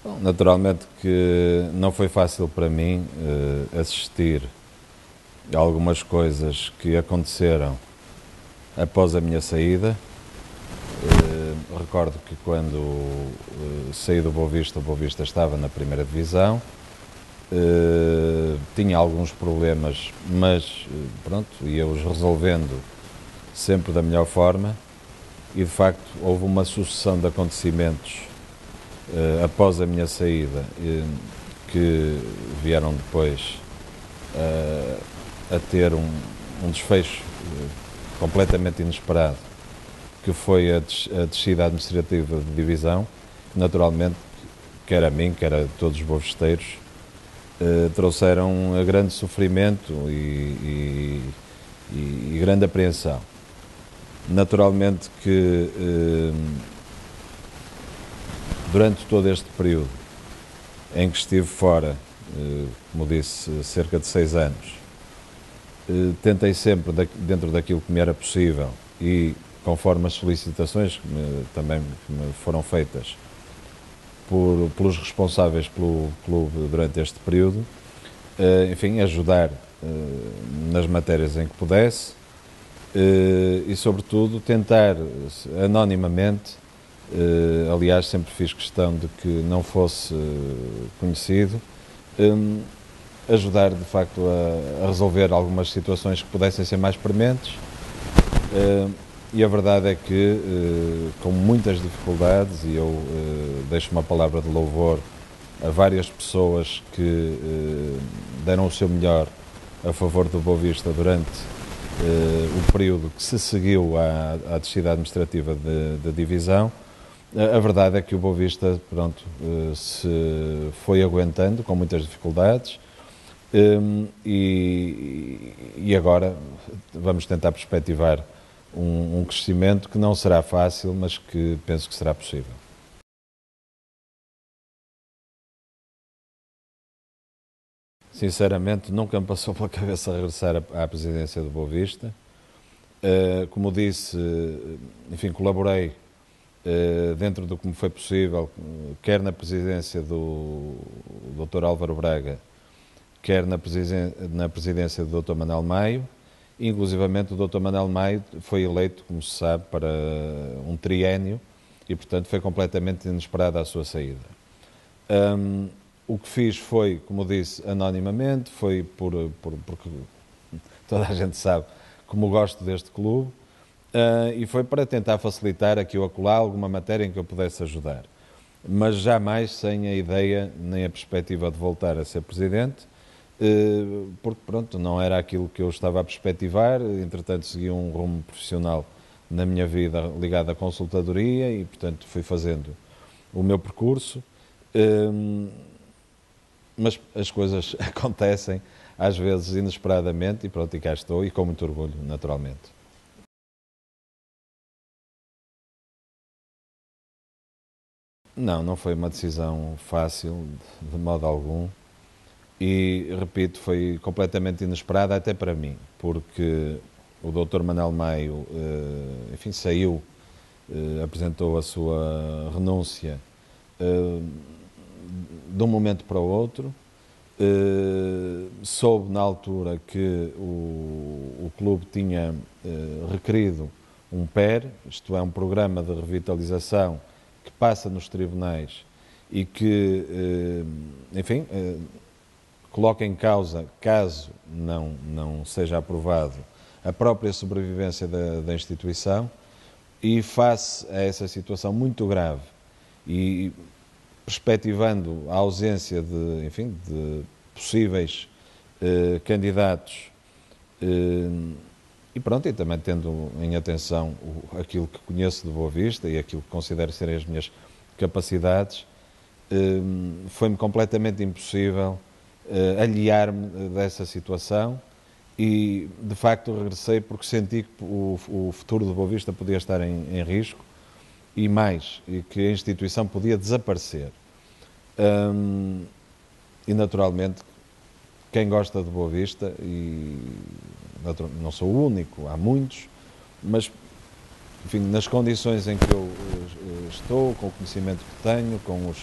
Bom, naturalmente que não foi fácil para mim assistir a algumas coisas que aconteceram após a minha saída. Recordo que quando saí do Boa Vista, o Boa Vista estava na primeira divisão. Tinha alguns problemas, mas pronto, ia-os resolvendo sempre da melhor forma. E de facto houve uma sucessão de acontecimentos após a minha saída que vieram depois a ter um desfecho completamente inesperado, que foi a descida administrativa de divisão, que naturalmente, quer a mim, quer a todos os bovisteiros, trouxeram a grande sofrimento e grande apreensão. Naturalmente que durante todo este período em que estive fora, como disse, cerca de 6 anos, tentei sempre, dentro daquilo que me era possível e conforme as solicitações também me foram feitas pelos responsáveis pelo clube durante este período, enfim, ajudar nas matérias em que pudesse e, sobretudo, tentar anonimamente, aliás, sempre fiz questão de que não fosse conhecido, ajudar de facto a resolver algumas situações que pudessem ser mais prementes. E a verdade é que, com muitas dificuldades, e eu deixo uma palavra de louvor a várias pessoas que deram o seu melhor a favor do Boa Vista durante o período que se seguiu à descida administrativa de divisão. A verdade é que o Boa Vista, pronto, se foi aguentando com muitas dificuldades e agora vamos tentar perspectivar um crescimento que não será fácil, mas que penso que será possível. Sinceramente, nunca me passou pela cabeça regressar à presidência do Boa Vista. Como disse, enfim, colaborei dentro do que me foi possível, quer na presidência do Dr. Álvaro Braga, quer na presidência do Dr. Manuel Maio. Inclusivamente o Dr. Manuel Maio foi eleito, como se sabe, para um triénio e, portanto, foi completamente inesperada a sua saída. O que fiz foi, como disse, anonimamente, foi porque toda a gente sabe como gosto deste clube, e foi para tentar facilitar aqui ou acolá alguma matéria em que eu pudesse ajudar. Mas jamais sem a ideia nem a perspectiva de voltar a ser presidente, porque pronto, não era aquilo que eu estava a perspectivar. Entretanto, segui um rumo profissional na minha vida ligado à consultadoria e, portanto, fui fazendo o meu percurso. Mas as coisas acontecem às vezes inesperadamente e pronto, e cá estou e com muito orgulho, naturalmente. Não, não foi uma decisão fácil, de modo algum. E, repito, foi completamente inesperada até para mim, porque o Dr. Manuel Maio, enfim, saiu, apresentou a sua renúncia de um momento para o outro. Soube na altura que o clube tinha requerido um PER, isto é, um programa de revitalização que passa nos tribunais e que, enfim, coloca em causa, caso não seja aprovado, a própria sobrevivência da instituição. E face a essa situação muito grave e perspectivando a ausência de, enfim, de possíveis candidatos e pronto, e também tendo em atenção aquilo que conheço de Boa Vista e aquilo que considero serem as minhas capacidades, foi-me completamente impossível aliar-me dessa situação e, de facto, regressei porque senti que o futuro de Boa Vista podia estar em risco e mais, e que a instituição podia desaparecer. E, naturalmente, quem gosta de Boa Vista, e não sou o único, há muitos, mas, enfim, nas condições em que eu estou, com o conhecimento que tenho, com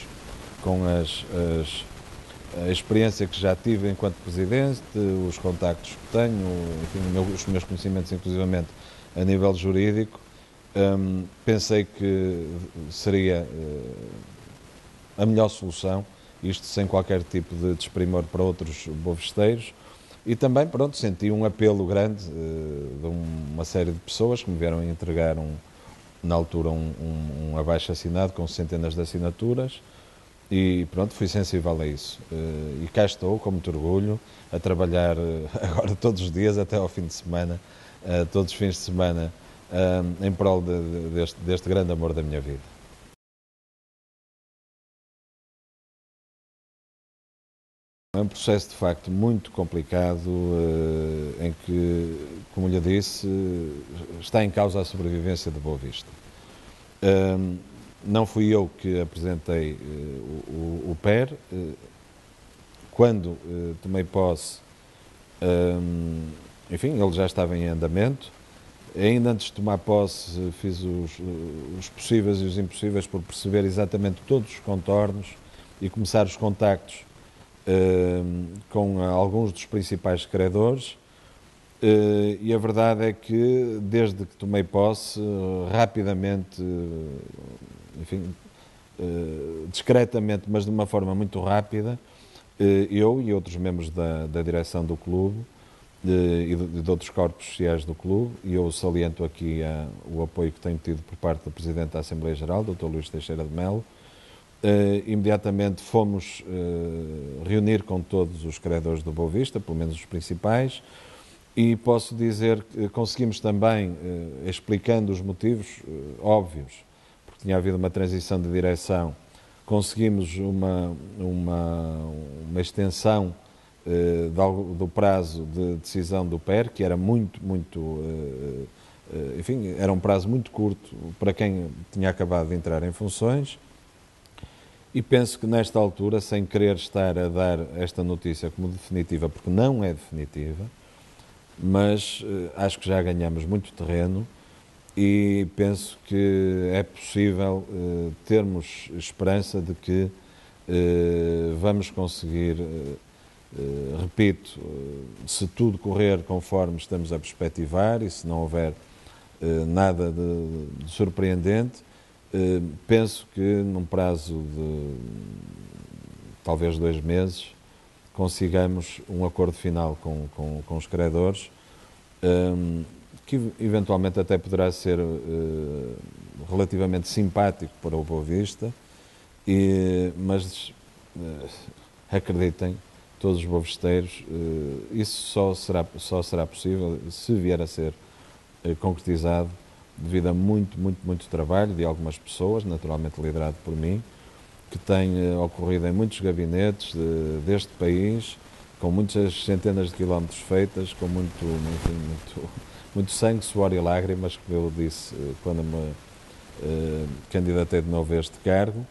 com a experiência que já tive enquanto Presidente, os contactos que tenho, enfim, os meus conhecimentos, inclusivamente a nível jurídico, pensei que seria a melhor solução, isto sem qualquer tipo de desprimor para outros bovisteiros, e também, pronto, senti um apelo grande de uma série de pessoas que me vieram entregar, na altura, um abaixo-assinado com centenas de assinaturas, e pronto, fui sensível a isso. E cá estou, com muito orgulho, a trabalhar agora todos os dias, até ao fim de semana, todos os fins de semana, em prol deste grande amor da minha vida. É um processo de facto muito complicado, em que, como lhe disse, está em causa a sobrevivência de Boa Vista. Não fui eu que apresentei o PER. Quando tomei posse, enfim, ele já estava em andamento. Ainda antes de tomar posse, fiz os possíveis e os impossíveis por perceber exatamente todos os contornos e começar os contactos com alguns dos principais credores, e a verdade é que, desde que tomei posse, rapidamente, enfim, discretamente, mas de uma forma muito rápida, eu e outros membros da direção do clube e de outros corpos sociais do clube, e eu saliento aqui o apoio que tenho tido por parte do Presidente da Assembleia Geral, Dr. Luís Teixeira de Melo. Imediatamente fomos reunir com todos os credores do Boa Vista, pelo menos os principais, e posso dizer que conseguimos também, explicando os motivos óbvios, porque tinha havido uma transição de direção, conseguimos uma extensão do prazo de decisão do PER, que era enfim, era um prazo muito curto para quem tinha acabado de entrar em funções. E penso que nesta altura, sem querer estar a dar esta notícia como definitiva, porque não é definitiva, mas acho que já ganhamos muito terreno e penso que é possível termos esperança de que vamos conseguir, repito, se tudo correr conforme estamos a perspectivar e se não houver nada de surpreendente, penso que num prazo de talvez 2 meses consigamos um acordo final com os credores, que eventualmente até poderá ser relativamente simpático para o Boa Vista, mas acreditem, todos os bovisteiros, isso só será possível se vier a ser concretizado devido a muito trabalho de algumas pessoas, naturalmente liderado por mim, que tem ocorrido em muitos gabinetes deste país, com muitas centenas de quilómetros feitas, com muito sangue, suor e lágrimas, que eu disse quando me candidatei de novo a este cargo,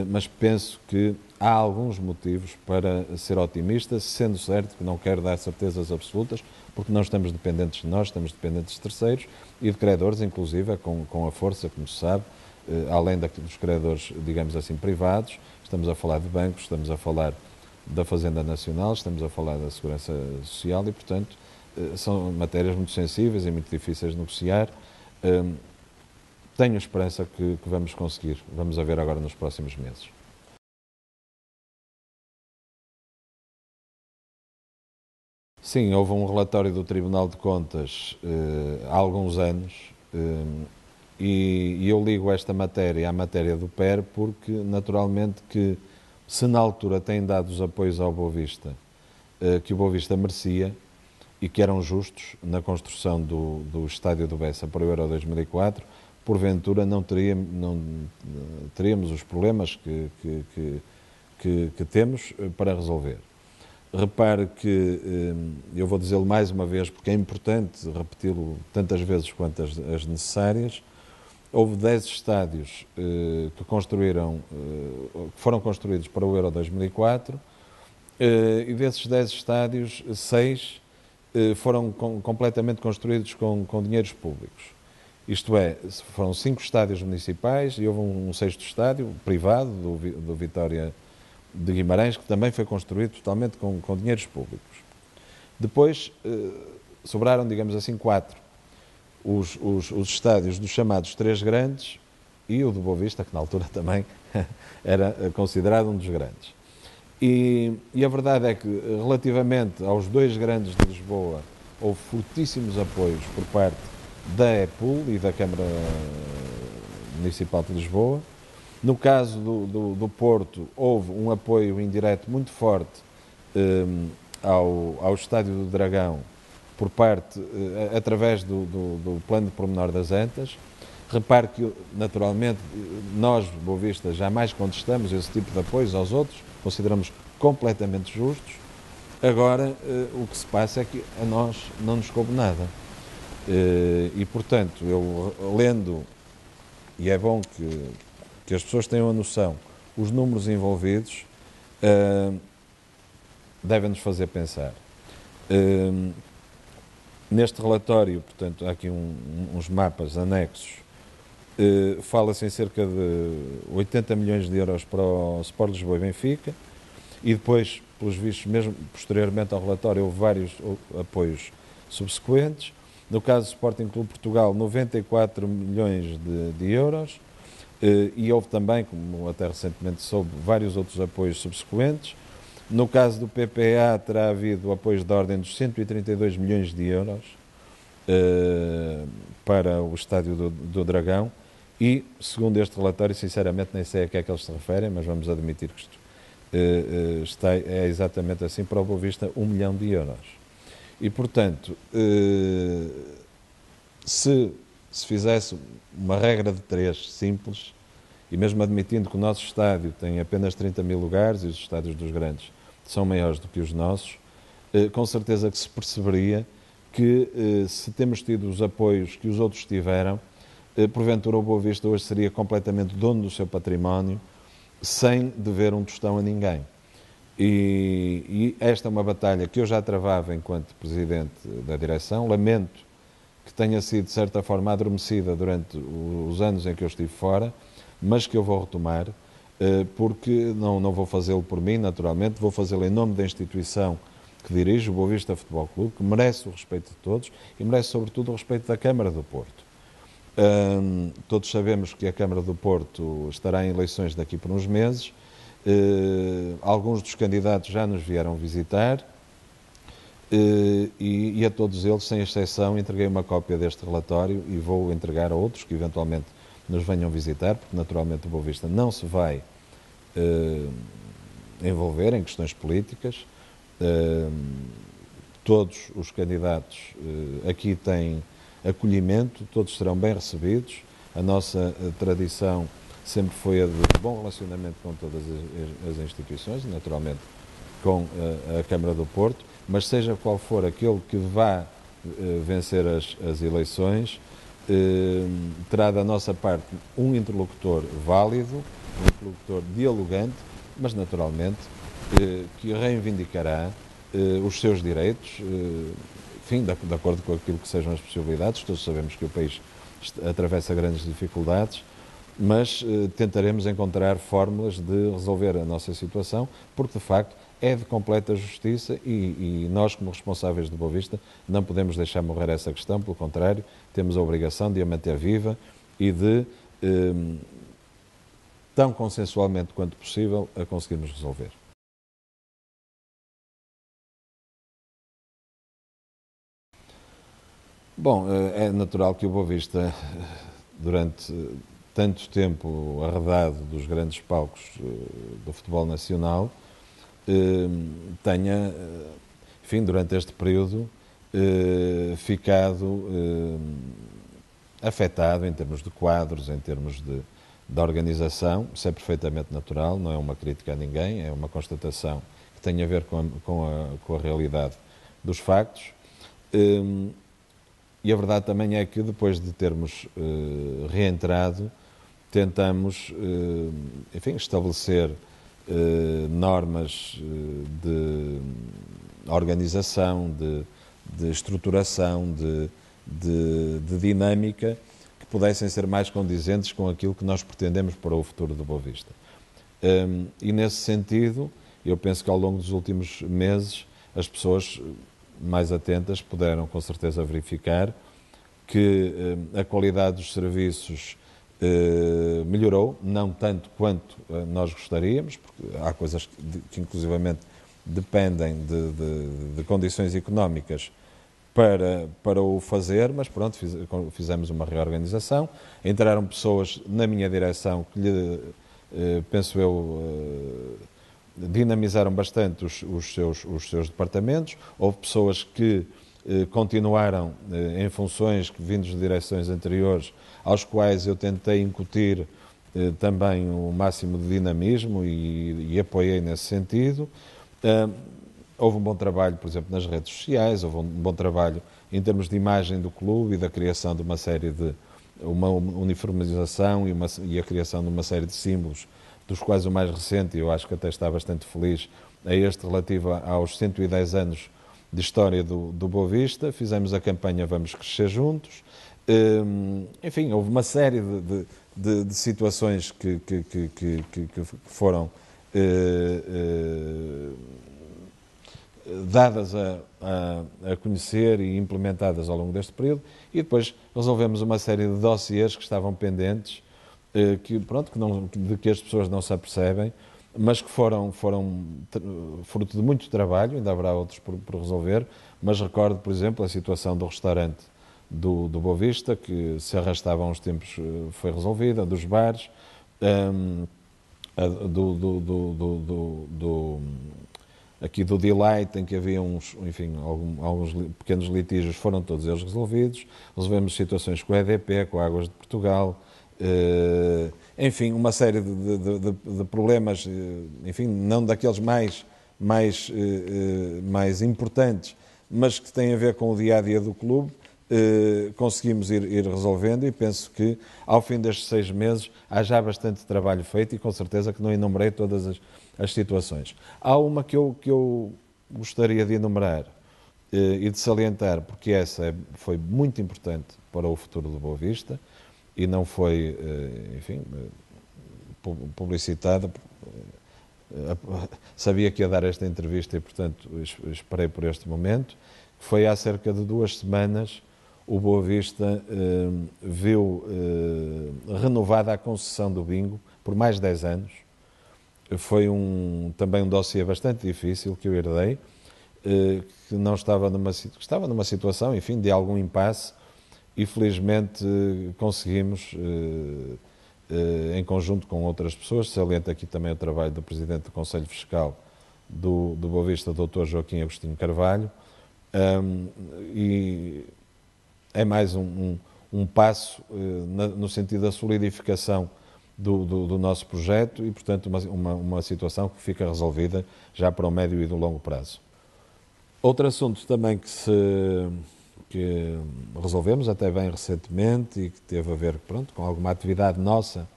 mas penso que há alguns motivos para ser otimista, sendo certo que não quero dar certezas absolutas, porque não estamos dependentes de nós, estamos dependentes de terceiros e de credores, inclusive, com a força, como se sabe, além dos credores, digamos assim, privados. Estamos a falar de bancos, estamos a falar da Fazenda Nacional, estamos a falar da Segurança Social e, portanto, são matérias muito sensíveis e muito difíceis de negociar. Tenho esperança que vamos conseguir. Vamos a ver agora nos próximos meses. Sim, houve um relatório do Tribunal de Contas há alguns anos, e eu ligo esta matéria à matéria do PER porque, naturalmente, que se na altura têm dado os apoios ao Boa Vista que o Boa Vista merecia e que eram justos na construção do estádio do Bessa para o Euro 2004, porventura não teríamos os problemas que temos para resolver. Repare que, eu vou dizê-lo mais uma vez, porque é importante repeti-lo tantas vezes quanto as necessárias, houve 10 estádios que foram construídos para o Euro 2004, e desses 10 estádios, 6 foram completamente construídos com dinheiros públicos. Isto é, foram 5 estádios municipais e houve um sexto estádio privado do Vitória de Guimarães, que também foi construído totalmente com dinheiros públicos. Depois sobraram, digamos assim, 4. Os estádios dos chamados 3 grandes e o do Boa Vista, que na altura também era considerado um dos grandes. E a verdade é que, relativamente aos 2 grandes de Lisboa, houve fortíssimos apoios por parte da EPUL e da Câmara Municipal de Lisboa. No caso do Porto, houve um apoio indireto muito forte ao Estádio do Dragão, por parte, através do Plano de Pormenor das Antas. Repare que, naturalmente, nós, Boa Vista, jamais contestamos esse tipo de apoios aos outros, consideramos completamente justos. Agora, o que se passa é que a nós não nos coube nada. E, portanto, eu lendo, e é bom que as pessoas tenham a noção, os números envolvidos devem-nos fazer pensar. Neste relatório, portanto, há aqui uns mapas anexos. Fala-se em cerca de 80 milhões de euros para o Sport Lisboa e Benfica, e depois, pelos vistos, mesmo posteriormente ao relatório, houve vários apoios subsequentes. No caso do Sporting Clube Portugal, 94 milhões de euros, e houve também, como até recentemente soube, vários outros apoios subsequentes. No caso do PPA, terá havido apoios da ordem dos 132 milhões de euros para o Estádio do Dragão, e, segundo este relatório, sinceramente nem sei a que é que eles se referem, mas vamos admitir que isto é exatamente assim, para o Boa Vista, 1 milhão de euros. E, portanto, se fizesse uma regra de 3 simples, e mesmo admitindo que o nosso estádio tem apenas 30 mil lugares e os estádios dos grandes são maiores do que os nossos, com certeza que se perceberia que, se temos tido os apoios que os outros tiveram, porventura o Boa Vista hoje seria completamente dono do seu património, sem dever um tostão a ninguém. E esta é uma batalha que eu já travava enquanto Presidente da Direção. Lamento que tenha sido, de certa forma, adormecida durante os anos em que eu estive fora, mas que eu vou retomar, porque não vou fazê-lo por mim, naturalmente, vou fazê-lo em nome da instituição que dirijo, o Boa Vista Futebol Clube, que merece o respeito de todos e merece, sobretudo, o respeito da Câmara do Porto. Todos sabemos que a Câmara do Porto estará em eleições daqui por uns meses. Alguns dos candidatos já nos vieram visitar, e a todos eles, sem exceção, entreguei uma cópia deste relatório e vou entregar a outros que eventualmente nos venham visitar, porque naturalmente o Boa Vista não se vai envolver em questões políticas. Todos os candidatos aqui têm acolhimento, todos serão bem recebidos. A nossa tradição sempre foi a de bom relacionamento com todas as instituições, naturalmente com a Câmara do Porto, mas seja qual for aquele que vá vencer as eleições, terá da nossa parte um interlocutor válido, um interlocutor dialogante, mas naturalmente que reivindicará os seus direitos, enfim, de acordo com aquilo que sejam as possibilidades. Todos sabemos que o país atravessa grandes dificuldades, mas tentaremos encontrar fórmulas de resolver a nossa situação, porque de facto é de completa justiça e nós, como responsáveis de Boa Vista, não podemos deixar morrer essa questão. Pelo contrário, temos a obrigação de a manter viva e de, tão consensualmente quanto possível, a conseguirmos resolver. Bom, é natural que o Boa Vista, durante tanto tempo arredado dos grandes palcos do futebol nacional, tenha, enfim, durante este período, ficado afetado em termos de quadros, em termos de organização. Isso é perfeitamente natural, não é uma crítica a ninguém, é uma constatação que tem a ver com a realidade dos factos. E a verdade também é que, depois de termos reentrado, tentamos, enfim, estabelecer normas de organização, de estruturação, de dinâmica, pudessem ser mais condizentes com aquilo que nós pretendemos para o futuro do Boa Vista. E nesse sentido, eu penso que ao longo dos últimos meses as pessoas mais atentas puderam com certeza verificar que a qualidade dos serviços melhorou, não tanto quanto nós gostaríamos, porque há coisas que inclusivamente dependem de condições económicas para o fazer, mas pronto, fizemos uma reorganização, entraram pessoas na minha direção que lhe, penso eu, dinamizaram bastante os seus departamentos, houve pessoas que continuaram em funções vindos de direções anteriores, aos quais eu tentei incutir também o máximo de dinamismo e apoiei nesse sentido. Houve um bom trabalho, por exemplo, nas redes sociais, houve um bom trabalho em termos de imagem do clube e da criação de uma série de uma uniformização e a criação de uma série de símbolos, dos quais o mais recente, e eu acho que até está bastante feliz, é este relativo aos 110 anos de história do Boa Vista. Fizemos a campanha Vamos Crescer Juntos. Enfim, houve uma série de situações que foram dadas a conhecer e implementadas ao longo deste período, e depois resolvemos uma série de dossiês que estavam pendentes, de que as pessoas não se apercebem, mas que foram fruto de muito trabalho. Ainda haverá outros por resolver, mas recordo, por exemplo, a situação do restaurante do Boa Vista, que se arrastava há uns tempos, foi resolvida, dos bares, aqui do Delight, em que havia alguns pequenos litígios, foram todos eles resolvidos. Resolvemos situações com a EDP, com a Águas de Portugal, enfim, uma série de problemas, enfim, não daqueles mais importantes, mas que têm a ver com o dia-a-dia do clube. Conseguimos ir resolvendo, e penso que ao fim destes 6 meses há já bastante trabalho feito, e com certeza que não enumerei todas as situações. Há uma que eu gostaria de enumerar e de salientar, porque essa foi muito importante para o futuro do Boa Vista e não foi, enfim, publicitada. Sabia que ia dar esta entrevista e, portanto, esperei por este momento. Foi há cerca de 2 semanas o Boa Vista viu renovada a concessão do bingo por mais 10 anos. Foi também um dossiê bastante difícil que eu herdei, que estava numa situação, enfim, de algum impasse, e felizmente conseguimos, em conjunto com outras pessoas, saliento aqui também o trabalho do Presidente do Conselho Fiscal do Boa Vista, Dr. Joaquim Agostinho Carvalho, e é mais um passo no sentido da solidificação do nosso projeto, e, portanto, uma situação que fica resolvida já para o médio e do longo prazo. Outro assunto também que resolvemos até bem recentemente e que teve a ver, com alguma atividade nossa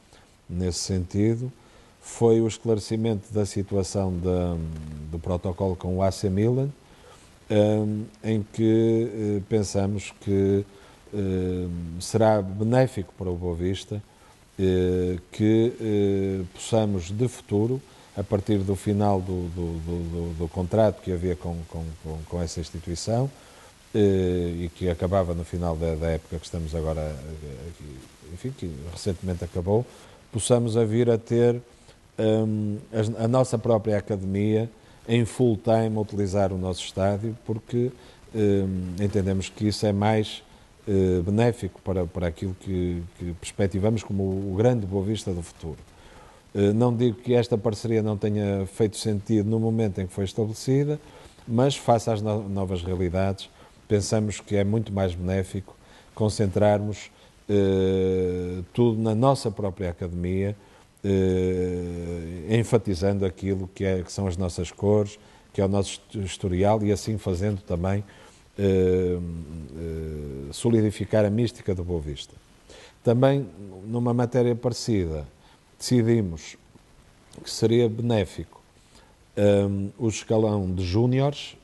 nesse sentido, foi o esclarecimento da situação do protocolo com o AC Milan, em que pensamos que será benéfico para o Boa Vista que possamos, de futuro, a partir do final do contrato que havia com essa instituição, e que acabava no final da época que estamos agora, enfim, que recentemente acabou, possamos vir a ter a nossa própria academia em full time a utilizar o nosso estádio, porque entendemos que isso é mais benéfico para aquilo que perspectivamos como o grande Boa Vista do futuro. Não digo que esta parceria não tenha feito sentido no momento em que foi estabelecida, mas face às novas realidades, pensamos que é muito mais benéfico concentrarmos tudo na nossa própria academia, enfatizando aquilo que são as nossas cores, que é o nosso historial, e assim fazendo também solidificar a mística do Boa Vista. Também, numa matéria parecida, decidimos que seria benéfico o escalão de júniores,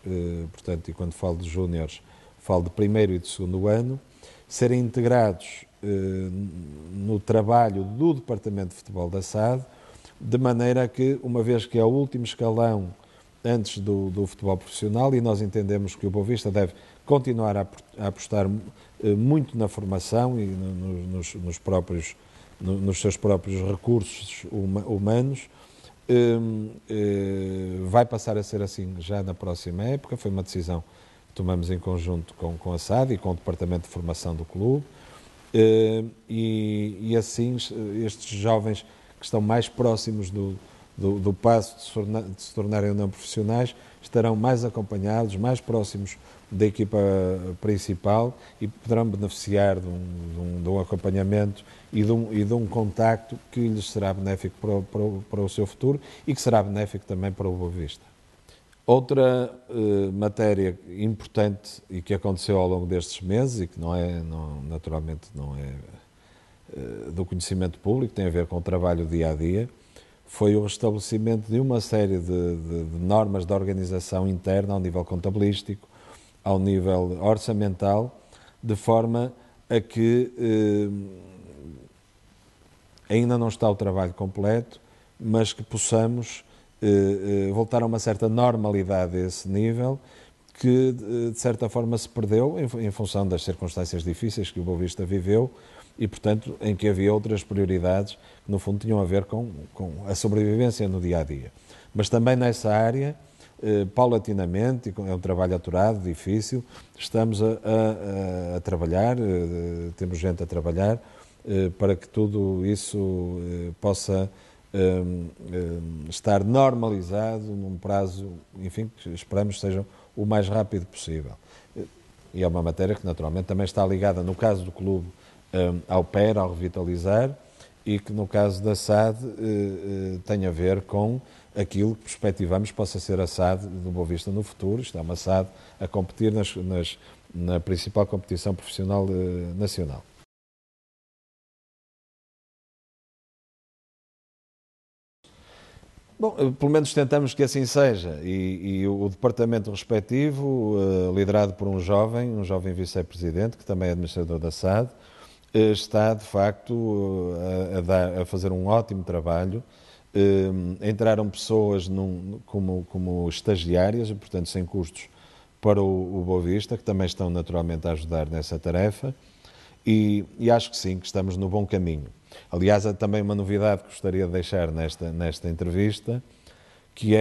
portanto, e quando falo de júniores, falo de primeiro e de segundo ano, serem integrados no trabalho do Departamento de Futebol da SAD, de maneira que, uma vez que é o último escalão antes do futebol profissional, e nós entendemos que o Boa Vista deve continuar a apostar muito na formação e nos seus próprios recursos humanos, vai passar a ser assim já na próxima época. Foi uma decisão que tomamos em conjunto com a SAD e com o Departamento de Formação do clube, e assim estes jovens que estão mais próximos do passo de se tornarem não profissionais estarão mais acompanhados, mais próximos da equipa principal, e poderão beneficiar de um acompanhamento e de um contacto que lhes será benéfico para o seu futuro e que será benéfico também para o Boa Vista. Outra matéria importante e que aconteceu ao longo destes meses e que naturalmente não é do conhecimento público, tem a ver com o trabalho dia-a-dia, foi o restabelecimento de uma série de normas de organização interna ao nível contabilístico, ao nível orçamental, de forma a que ainda não está o trabalho completo, mas que possamos voltar a uma certa normalidade a esse nível, que de certa forma se perdeu em função das circunstâncias difíceis que o Boa Vista viveu e, portanto, em que havia outras prioridades que, no fundo, tinham a ver com a sobrevivência no dia-a-dia. Mas também nessa área, paulatinamente, e é um trabalho aturado, difícil, estamos a trabalhar, temos gente a trabalhar, para que tudo isso possa estar normalizado num prazo, enfim, que esperamos seja o mais rápido possível. E é uma matéria que naturalmente também está ligada, no caso do clube, ao PER, ao Revitalizar, e que no caso da SAD tem a ver com aquilo que perspectivamos possa ser a SAD do Boa Vista no futuro. Isto é uma SAD a competir na principal competição profissional nacional. Bom, pelo menos tentamos que assim seja, e o departamento respectivo, liderado por um jovem vice-presidente, que também é administrador da SAD, está de facto a fazer um ótimo trabalho. Entraram pessoas como estagiárias, portanto sem custos para o Boa Vista, que também estão naturalmente a ajudar nessa tarefa, e acho que sim, que estamos no bom caminho. Aliás, há também uma novidade que gostaria de deixar nesta entrevista, que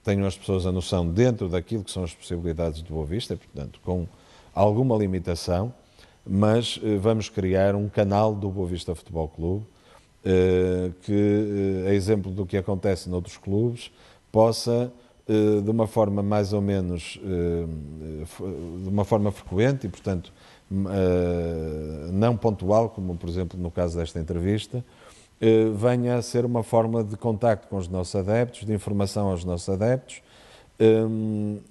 tenham as pessoas a noção, dentro daquilo que são as possibilidades do Boa Vista, portanto, com alguma limitação, mas vamos criar um canal do Boa Vista Futebol Clube, que, a exemplo do que acontece noutros clubes, possa, de uma forma mais ou menos, de uma forma frequente e, portanto, não pontual, como por exemplo no caso desta entrevista, venha a ser uma forma de contacto com os nossos adeptos, de informação aos nossos adeptos,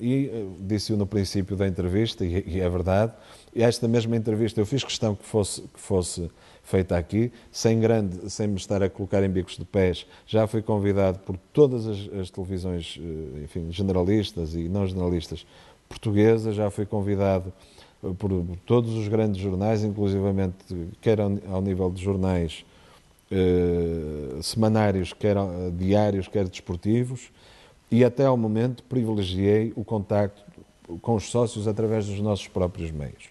e disse-o no princípio da entrevista, e é verdade, esta mesma entrevista eu fiz questão que fosse feita aqui, sem me estar a colocar em bicos de pés. Já fui convidado por todas as televisões, enfim, generalistas e não generalistas portuguesas, já fui convidado por todos os grandes jornais, inclusivamente quer ao nível de jornais semanários, quer diários, quer desportivos, e até ao momento privilegiei o contacto com os sócios através dos nossos próprios meios.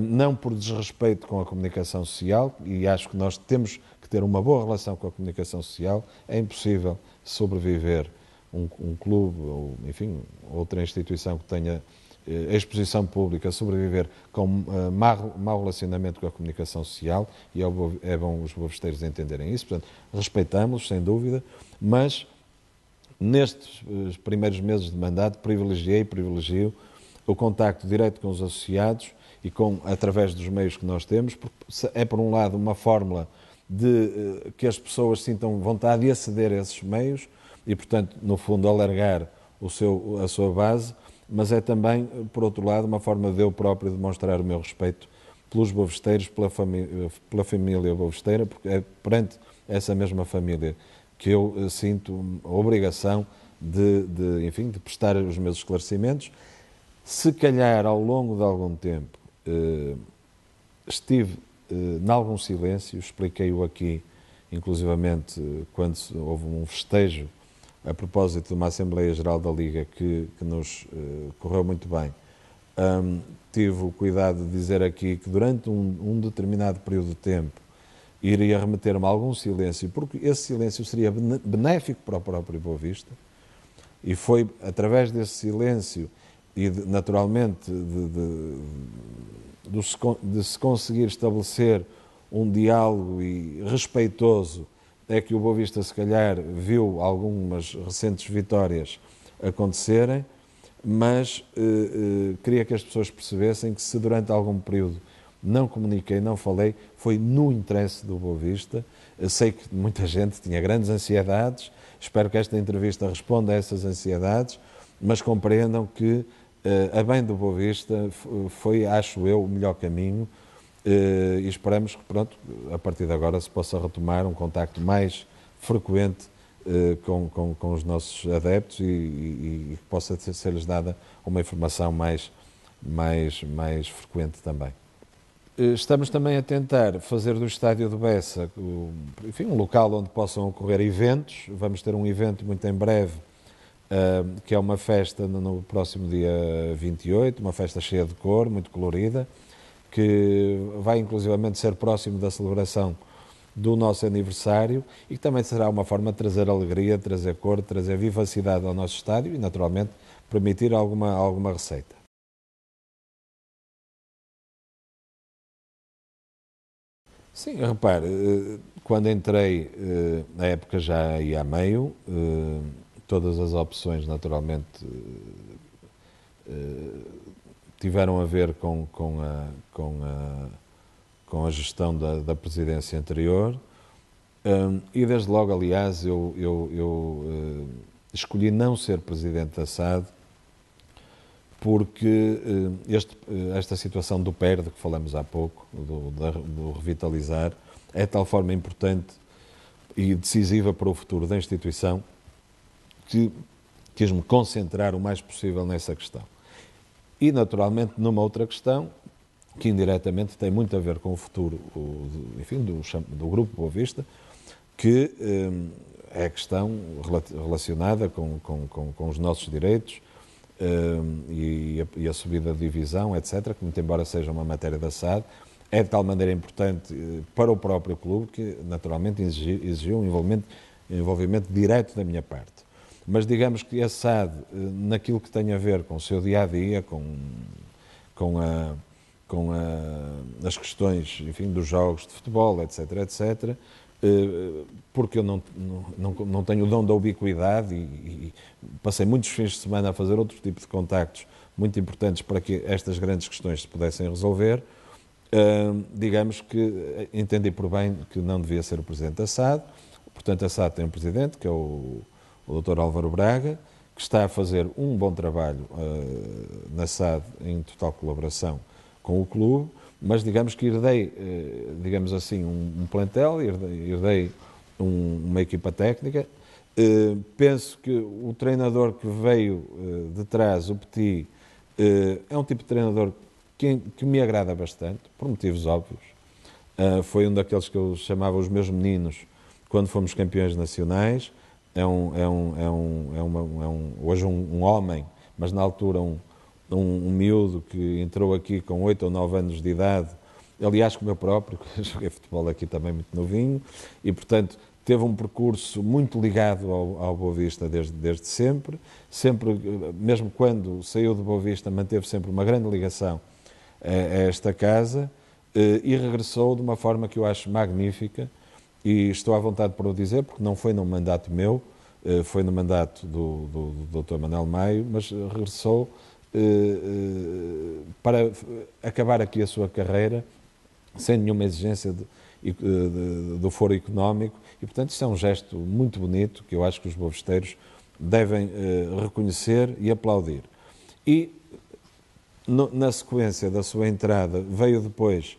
Não por desrespeito com a comunicação social, e acho que nós temos que ter uma boa relação com a comunicação social. É impossível sobreviver um clube ou, enfim, outra instituição que tenha exposição pública, sobreviver com mau relacionamento com a comunicação social, e é bom os boavisteiros entenderem isso. Portanto, respeitamos-los, sem dúvida, mas nestes primeiros meses de mandato privilegio o contacto direto com os associados e através dos meios que nós temos, porque é, por um lado, uma fórmula de que as pessoas sintam vontade de aceder a esses meios e, portanto, no fundo, alargar a sua base, mas é também, por outro lado, uma forma de eu próprio demonstrar o meu respeito pelos boavisteiros, pela família boavisteira, porque é perante essa mesma família que eu sinto a obrigação enfim, de prestar os meus esclarecimentos. Se calhar, ao longo de algum tempo, estive em algum silêncio, expliquei-o aqui, inclusivamente quando houve um festejo a propósito de uma Assembleia Geral da Liga que nos correu muito bem. Tive o cuidado de dizer aqui que durante um determinado período de tempo iria remeter-me a algum silêncio, porque esse silêncio seria benéfico para o próprio Boa Vista, e foi através desse silêncio e, naturalmente, de se conseguir estabelecer um diálogo respeitoso, é que o Boa Vista, se calhar, viu algumas recentes vitórias acontecerem, mas queria que as pessoas percebessem que se durante algum período não comuniquei, não falei, foi no interesse do Boa Vista. Eu sei que muita gente tinha grandes ansiedades, espero que esta entrevista responda a essas ansiedades, mas compreendam que a bem do Boa Vista foi, acho eu, o melhor caminho, e esperamos que, pronto, a partir de agora se possa retomar um contacto mais frequente com os nossos adeptos e que possa ser-lhes dada uma informação mais frequente também. Estamos também a tentar fazer do Estádio do Bessa, enfim, um local onde possam ocorrer eventos. Vamos ter um evento muito em breve, que é uma festa no próximo dia 28, uma festa cheia de cor, muito colorida, que vai inclusivamente ser próximo da celebração do nosso aniversário e que também será uma forma de trazer alegria, de trazer cor, de trazer vivacidade ao nosso estádio e, naturalmente, permitir alguma receita. Sim, repare, quando entrei, a época já ia a meio, todas as opções, naturalmente, tiveram a ver com a gestão da presidência anterior, e desde logo, aliás, eu escolhi não ser presidente da SAD porque esta situação do PER, de que falamos há pouco, do revitalizar, é de tal forma importante e decisiva para o futuro da instituição que quis-me concentrar o mais possível nessa questão. E, naturalmente, numa outra questão, que indiretamente tem muito a ver com o futuro, enfim, do Grupo Boa Vista, que é a questão relacionada com os nossos direitos e a subida de divisão, etc., que, muito embora seja uma matéria da SAD, é de tal maneira importante para o próprio clube que, naturalmente, exigiu um envolvimento direto da minha parte. Mas digamos que a SAD, naquilo que tem a ver com o seu dia-a-dia, as questões, enfim, dos jogos de futebol, etc., porque eu não tenho o dom da ubiquidade e passei muitos fins de semana a fazer outro tipo de contactos muito importantes para que estas grandes questões se pudessem resolver, digamos que entendi por bem que não devia ser o Presidente da SAD. Portanto, a SAD tem um Presidente, que é o Dr. Álvaro Braga, que está a fazer um bom trabalho na SAD em total colaboração com o clube, mas digamos que herdei, digamos assim, um plantel, herdei uma equipa técnica. Penso que o treinador que veio de trás, o Petit, é um tipo de treinador que me agrada bastante, por motivos óbvios. Foi um daqueles que eu chamava os meus meninos quando fomos campeões nacionais. Hoje um homem, mas na altura um miúdo que entrou aqui com 8 ou 9 anos de idade, aliás, como eu próprio, joguei futebol aqui também muito novinho, e, portanto, teve um percurso muito ligado ao Boa Vista desde sempre, mesmo quando saiu do Boa Vista, manteve sempre uma grande ligação a esta casa, e regressou de uma forma que eu acho magnífica, e estou à vontade para o dizer, porque não foi num mandato meu, foi no mandato do Dr. Manuel Maio, mas regressou para acabar aqui a sua carreira sem nenhuma exigência do foro económico, e portanto isso é um gesto muito bonito que eu acho que os bovisteiros devem reconhecer e aplaudir. E na sequência da sua entrada veio depois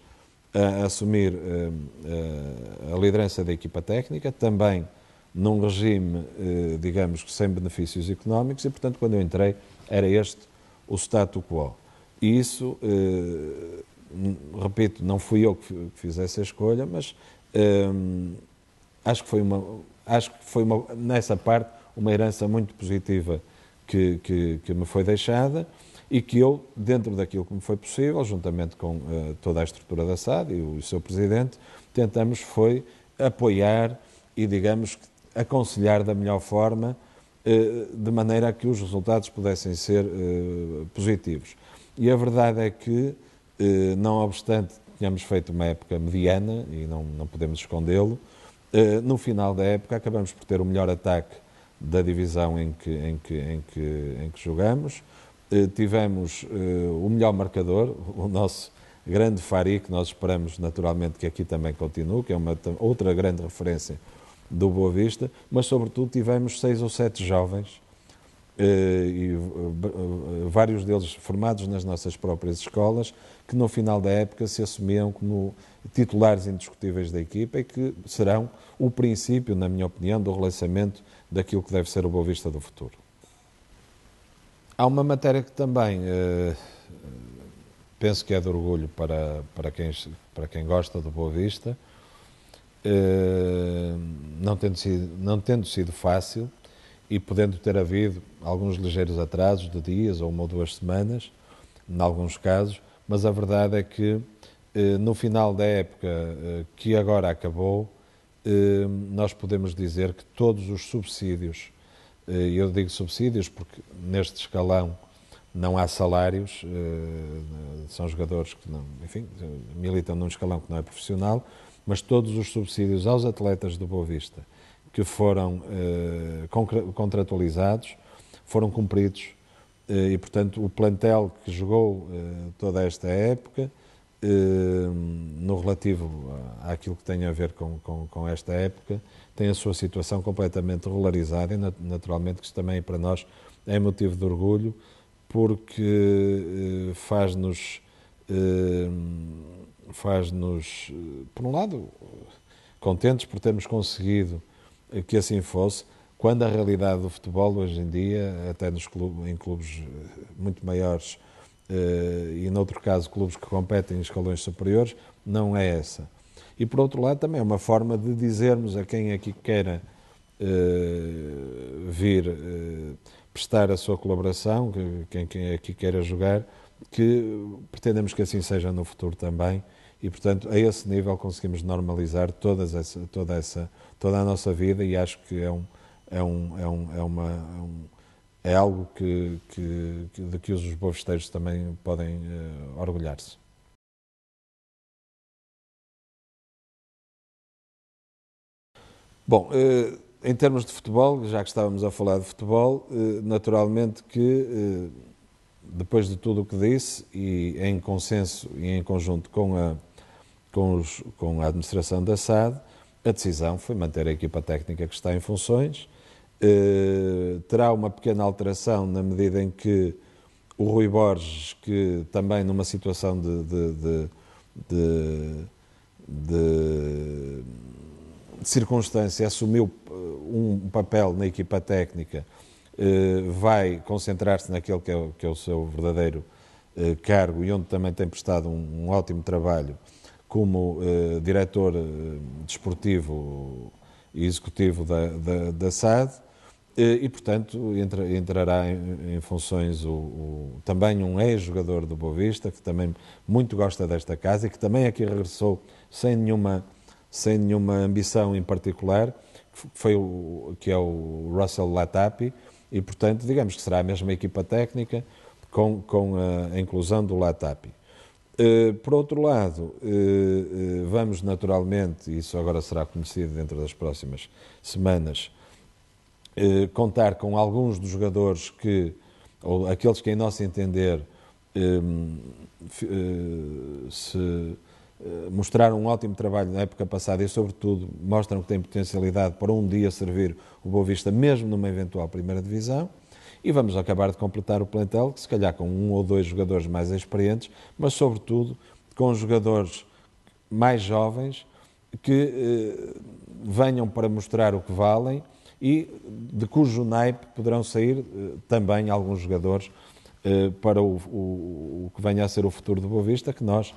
a assumir a liderança da equipa técnica, também num regime, digamos que sem benefícios económicos, e portanto quando eu entrei era este o status quo. E isso repito, não fui eu que fiz essa escolha, mas acho que foi nessa parte, uma herança muito positiva que me foi deixada e que eu, dentro daquilo que me foi possível, juntamente com toda a estrutura da SAD e o seu presidente, tentamos foi apoiar e, digamos, aconselhar da melhor forma, de maneira a que os resultados pudessem ser positivos. E a verdade é que, não obstante tínhamos feito uma época mediana, e não podemos escondê-lo, no final da época acabamos por ter o melhor ataque da divisão em que jogamos, tivemos o melhor marcador, o nosso grande Fari, que nós esperamos naturalmente que aqui também continue, que é uma outra grande referência do Boa Vista, mas sobretudo tivemos 6 ou 7 jovens, e vários deles formados nas nossas próprias escolas, que no final da época se assumiam como titulares indiscutíveis da equipa e que serão o princípio, na minha opinião, do relançamento daquilo que deve ser o Boa Vista do futuro. Há uma matéria que também penso que é de orgulho para quem gosta do Boa Vista, não tendo sido fácil e podendo ter havido alguns ligeiros atrasos de dias ou 1 ou 2 semanas, em alguns casos, mas a verdade é que no final da época que agora acabou, nós podemos dizer que todos os subsídios, eu digo subsídios porque neste escalão não há salários, são jogadores que não, enfim, militam num escalão que não é profissional, mas todos os subsídios aos atletas do Boa Vista que foram contratualizados foram cumpridos, e portanto o plantel que jogou toda esta época, no relativo àquilo que tem a ver com esta época, tem a sua situação completamente regularizada, e naturalmente que isto também para nós é motivo de orgulho, porque faz-nos, por um lado, contentes por termos conseguido que assim fosse, quando a realidade do futebol hoje em dia, até em clubes muito maiores, e noutro caso clubes que competem em escalões superiores, não é essa. E por outro lado também é uma forma de dizermos a quem aqui queira vir prestar a sua colaboração, quem aqui queira jogar, que pretendemos que assim seja no futuro também, e portanto a esse nível conseguimos normalizar toda a nossa vida, e acho que é algo de que os bovisteiros também podem orgulhar-se. Bom, em termos de futebol, já que estávamos a falar de futebol, naturalmente que depois de tudo o que disse, e em consenso e em conjunto com a administração da SAD, a decisão foi manter a equipa técnica que está em funções. Terá uma pequena alteração na medida em que o Rui Borges, que também numa situação de circunstância assumiu um papel na equipa técnica, vai concentrar-se naquele que é o seu verdadeiro cargo, e onde também tem prestado um ótimo trabalho como diretor desportivo e executivo da SAD, e portanto entrará em funções também um ex-jogador do Boa Vista, que também muito gosta desta casa e que também aqui regressou sem nenhuma ambição em particular, que é o Russell Latapi, e portanto digamos que será a mesma equipa técnica com a inclusão do Latapi. Por outro lado, vamos naturalmente, e isso agora será conhecido dentro das próximas semanas, contar com alguns dos jogadores ou aqueles que em nosso entender mostraram um ótimo trabalho na época passada e sobretudo mostram que têm potencialidade para um dia servir o Boa Vista mesmo numa eventual primeira divisão, e vamos acabar de completar o plantel, se calhar com 1 ou 2 jogadores mais experientes, mas sobretudo com jogadores mais jovens que venham para mostrar o que valem, e de cujo naipe poderão sair também alguns jogadores para o que venha a ser o futuro do Boa Vista, que nós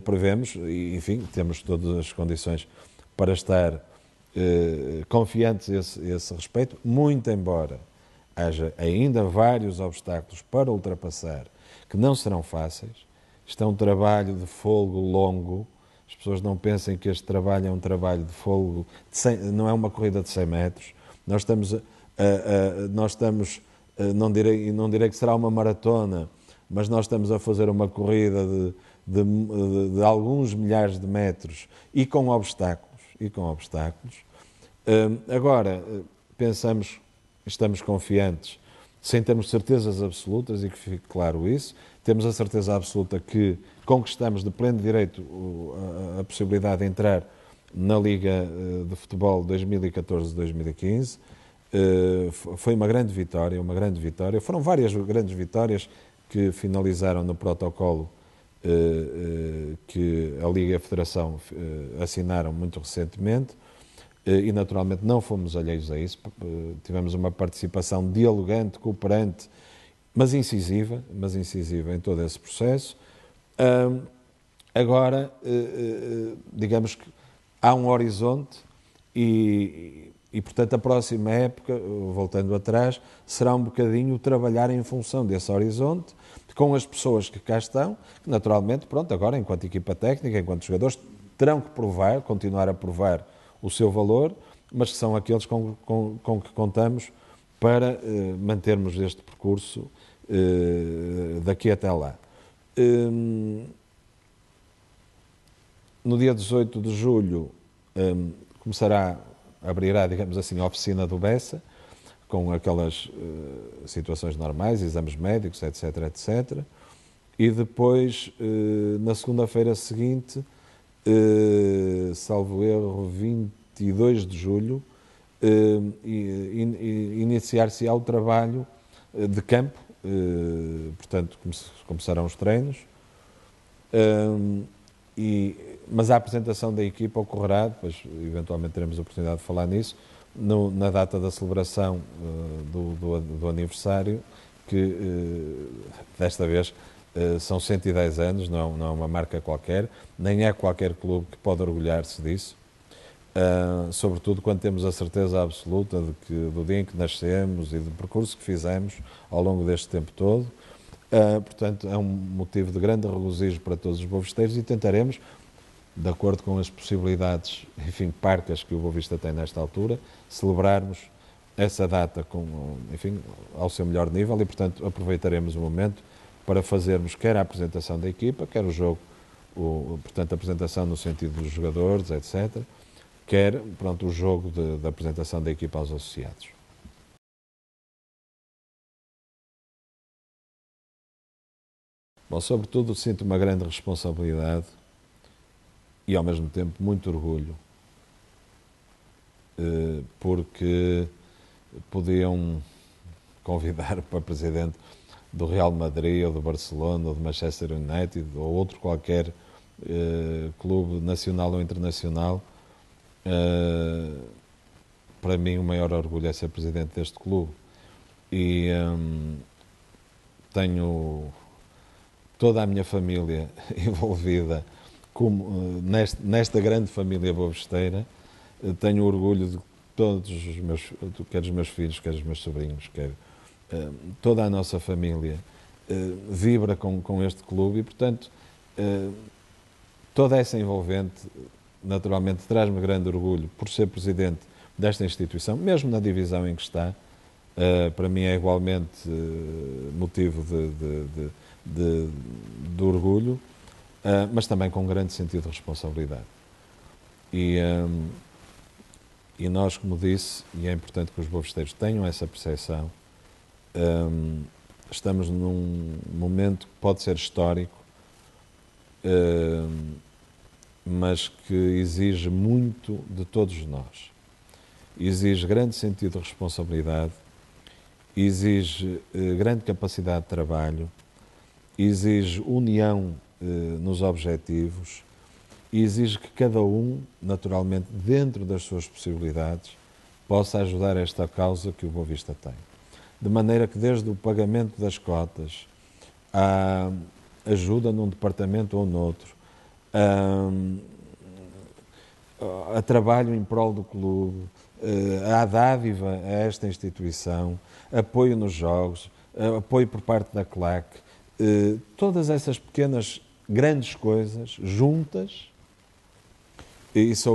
prevemos, e enfim, temos todas as condições para estar confiantes a esse respeito, muito embora haja ainda vários obstáculos para ultrapassar, que não serão fáceis. Isto é um trabalho de fôlego longo. As pessoas não pensem que este trabalho é um trabalho de fôlego, não é uma corrida de 100 metros. Não direi que será uma maratona, mas nós estamos a fazer uma corrida de alguns milhares de metros e com obstáculos. Agora, estamos confiantes, sem termos certezas absolutas, e que fique claro isso. Temos a certeza absoluta que conquistamos de pleno direito a possibilidade de entrar na Liga de Futebol 2014-2015. Foi uma grande vitória. Foram várias grandes vitórias que finalizaram no protocolo que a Liga e a Federação assinaram muito recentemente. E naturalmente não fomos alheios a isso. Tivemos uma participação dialogante, cooperante, mas incisiva em todo esse processo. Agora, digamos que há um horizonte e, portanto, a próxima época, voltando atrás, será um bocadinho trabalhar em função desse horizonte, com as pessoas que cá estão, que naturalmente, agora, enquanto equipa técnica, enquanto jogadores, terão que continuar a provar o seu valor, mas que são aqueles com que contamos para mantermos este percurso daqui até lá. No dia 18 de julho abrirá, digamos assim, a oficina do Bessa, com aquelas situações normais, exames médicos, etc. E depois, na segunda-feira seguinte, salvo erro, 22 de julho, iniciar-se-á o trabalho de campo, portanto, começarão os treinos, mas a apresentação da equipa ocorrerá, depois eventualmente teremos a oportunidade de falar nisso, na data da celebração do aniversário, que desta vez são 110 anos, não é uma marca qualquer, nem é qualquer clube que pode orgulhar-se disso, sobretudo quando temos a certeza absoluta de que do dia em que nascemos e do percurso que fizemos ao longo deste tempo todo. Portanto, é um motivo de grande regozijo para todos os bovisteiros e tentaremos, de acordo com as possibilidades, enfim, parcas que o Boa Vista tem nesta altura, celebrarmos essa data ao seu melhor nível e, portanto, aproveitaremos o momento para fazermos quer a apresentação da equipa, quer o jogo, portanto, a apresentação no sentido dos jogadores, etc., quer, o jogo da apresentação da equipa aos associados. Bom, sobretudo, sinto uma grande responsabilidade e, ao mesmo tempo, muito orgulho, porque podiam convidar para presidente do Real Madrid, ou do Barcelona, ou do Manchester United, ou outro qualquer clube nacional ou internacional. Para mim, o maior orgulho é ser presidente deste clube. E tenho toda a minha família envolvida nesta grande família bovisteira. Tenho orgulho de todos os meus, quer dos meus filhos, quer dos meus sobrinhos, quer toda a nossa família vibra com este clube e, portanto, toda essa envolvente, naturalmente, traz-me grande orgulho por ser presidente desta instituição, mesmo na divisão em que está. Para mim é igualmente motivo de orgulho, mas também com um grande sentido de responsabilidade. E nós, como disse, e é importante que os bovisteiros tenham essa percepção, estamos num momento que pode ser histórico, mas que exige muito de todos nós. Exige grande sentido de responsabilidade, exige grande capacidade de trabalho, exige união nos objetivos, exige que cada um, naturalmente, dentro das suas possibilidades, possa ajudar esta causa que o Boa Vista tem. De maneira que, desde o pagamento das cotas, há ajuda num departamento ou noutro, há, há trabalho em prol do clube, há dádiva a esta instituição, apoio nos jogos, apoio por parte da CLAC, todas essas pequenas, grandes coisas juntas. E se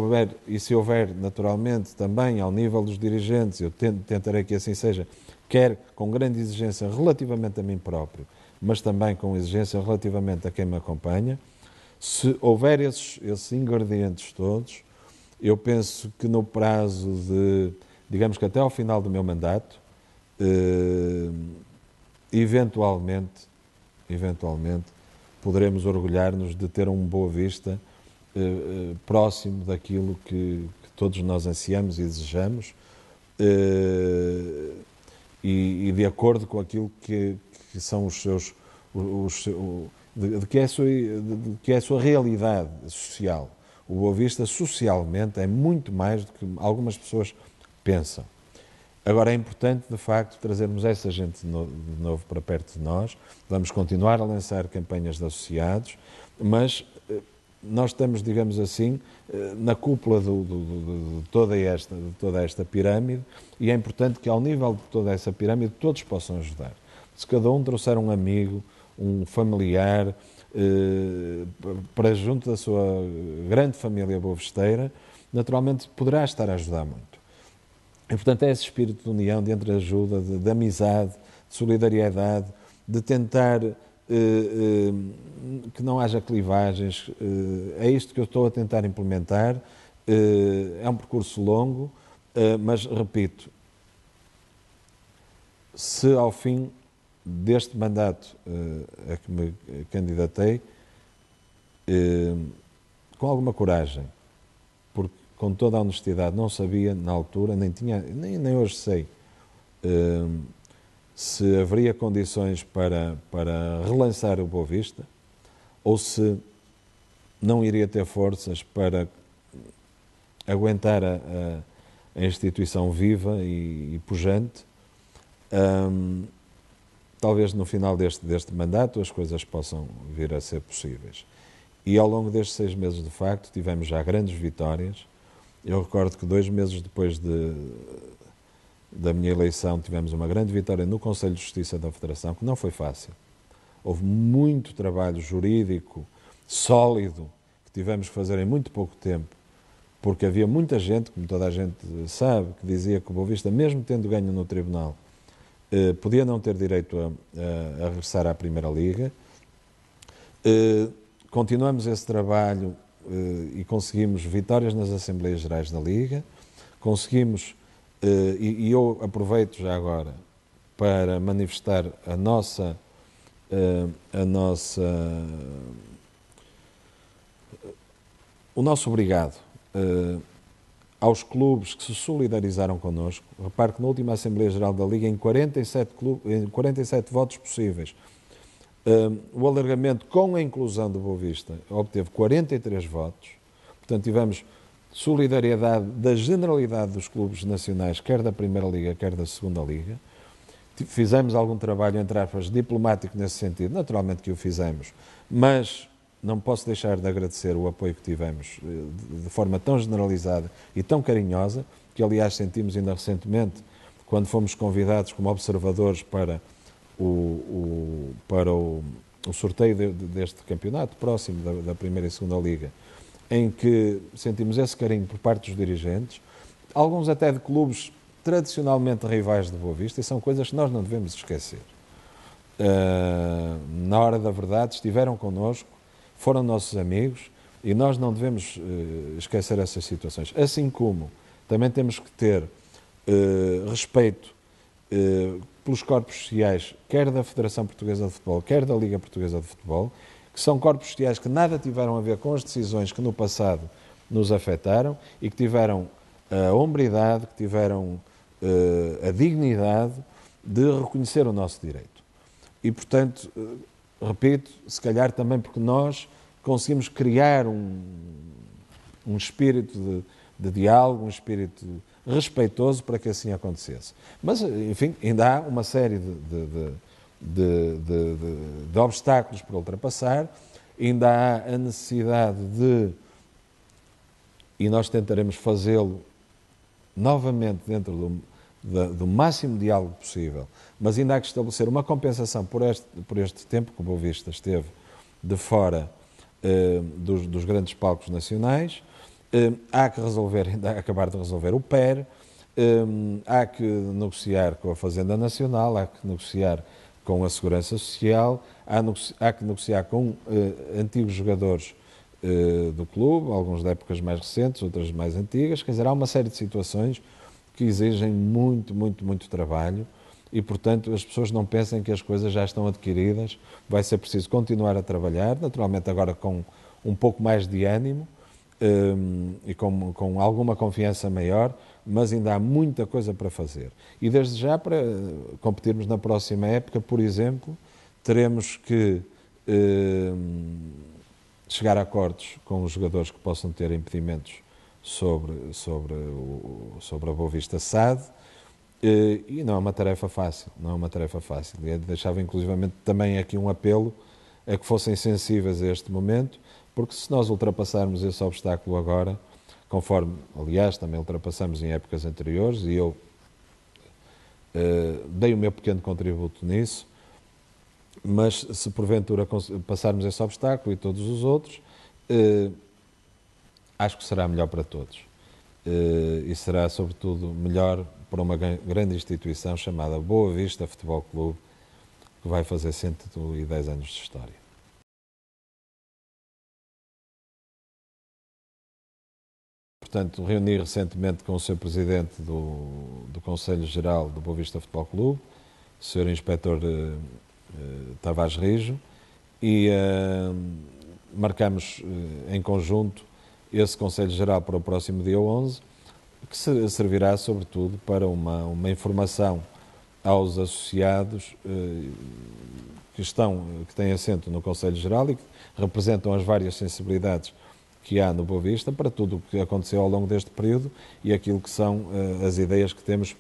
houver, naturalmente, também ao nível dos dirigentes, eu tentarei que assim seja, quer com grande exigência relativamente a mim próprio, mas também com exigência relativamente a quem me acompanha, se houver esses ingredientes todos, eu penso que no prazo de, digamos que até ao final do meu mandato, eventualmente, poderemos orgulhar-nos de ter um Boa Vista próximo daquilo que todos nós ansiamos e desejamos, e de acordo com aquilo que são os seus, de que é a sua realidade social. O Boa Vista socialmente é muito mais do que algumas pessoas pensam. Agora é importante, de facto, trazermos essa gente de novo para perto de nós. Vamos continuar a lançar campanhas de associados, mas nós estamos, digamos assim, na cúpula de toda esta pirâmide, e é importante que ao nível de toda essa pirâmide todos possam ajudar. Se cada um trouxer um amigo, um familiar, para junto da sua grande família boavesteira, naturalmente poderá estar a ajudar muito. E, portanto, é esse espírito de união, de entreajuda, de amizade, de solidariedade, de tentar que não haja clivagens. É isto que eu estou a tentar implementar. É um percurso longo, mas, repito, se ao fim deste mandato a que me candidatei, com alguma coragem, porque com toda a honestidade não sabia na altura, nem hoje sei, se haveria condições para relançar o Boa Vista, ou se não iria ter forças para aguentar a instituição viva e pujante. Talvez no final deste mandato as coisas possam vir a ser possíveis. E ao longo destes 6 meses, de facto, tivemos já grandes vitórias. Eu recordo que 2 meses depois da minha eleição tivemos uma grande vitória no Conselho de Justiça da Federação, que não foi fácil. Houve muito trabalho jurídico, sólido, que tivemos que fazer em muito pouco tempo, porque havia muita gente, como toda a gente sabe, que dizia que o Boa Vista, mesmo tendo ganho no Tribunal, podia não ter direito a regressar à Primeira Liga. Continuamos esse trabalho e conseguimos vitórias nas Assembleias Gerais da Liga, conseguimos, e eu aproveito já agora para manifestar o nosso obrigado aos clubes que se solidarizaram connosco. Repare que na última Assembleia Geral da Liga, em 47 votos possíveis, o alargamento com a inclusão do Boa Vista obteve 43 votos. Portanto, tivemos solidariedade da generalidade dos clubes nacionais, quer da Primeira Liga, quer da Segunda Liga. Fizemos algum trabalho, entre aspas, diplomático nesse sentido, naturalmente que o fizemos, mas não posso deixar de agradecer o apoio que tivemos de forma tão generalizada e tão carinhosa, que aliás sentimos ainda recentemente, quando fomos convidados como observadores para o sorteio deste campeonato próximo da Primeira e Segunda Liga, em que sentimos esse carinho por parte dos dirigentes, alguns até de clubes tradicionalmente rivais de Boa Vista, e são coisas que nós não devemos esquecer. Na hora da verdade estiveram connosco, foram nossos amigos, e nós não devemos esquecer essas situações. Assim como também temos que ter respeito pelos corpos sociais, quer da Federação Portuguesa de Futebol, quer da Liga Portuguesa de Futebol, que são corpos sociais que nada tiveram a ver com as decisões que no passado nos afetaram e que tiveram a hombridade, que tiveram a dignidade de reconhecer o nosso direito. E, portanto, repito, se calhar também porque nós conseguimos criar um espírito de diálogo, um espírito respeitoso para que assim acontecesse. Mas, enfim, ainda há uma série de obstáculos por ultrapassar, ainda há a necessidade e nós tentaremos fazê-lo novamente dentro do máximo diálogo possível, mas ainda há que estabelecer uma compensação por este tempo que o Boa Vista esteve de fora dos grandes palcos nacionais. Há que resolver, ainda acabar de resolver o PER, há que negociar com a Fazenda Nacional, há que negociar com a Segurança Social, há que negociar com antigos jogadores do clube, alguns de épocas mais recentes, outras mais antigas. Quer dizer, há uma série de situações que exigem muito, muito, muito trabalho e, portanto, as pessoas não pensem que as coisas já estão adquiridas. Vai ser preciso continuar a trabalhar, naturalmente agora com um pouco mais de ânimo e com alguma confiança maior, mas ainda há muita coisa para fazer. E desde já, para competirmos na próxima época, por exemplo, teremos que chegar a acordos com os jogadores que possam ter impedimentos sobre a Boa Vista SAD, e não é uma tarefa fácil, não é uma tarefa fácil. E deixava inclusivamente também aqui um apelo a que fossem sensíveis a este momento, porque se nós ultrapassarmos esse obstáculo agora, conforme, aliás, também ultrapassamos em épocas anteriores, e eu dei o meu pequeno contributo nisso, mas se porventura passarmos esse obstáculo e todos os outros, acho que será melhor para todos. E será, sobretudo, melhor para uma grande instituição chamada Boa Vista Futebol Clube, que vai fazer 110 anos de história. Portanto, reuni recentemente com o Sr. Presidente do Conselho Geral do Boa Vista Futebol Clube, o Sr. Inspetor Tavares Rijo, e marcamos em conjunto esse Conselho Geral para o próximo dia 11, que servirá sobretudo para uma informação aos associados que têm assento no Conselho Geral e que representam as várias sensibilidades que há no Boa Vista para tudo o que aconteceu ao longo deste período e aquilo que são as ideias que temos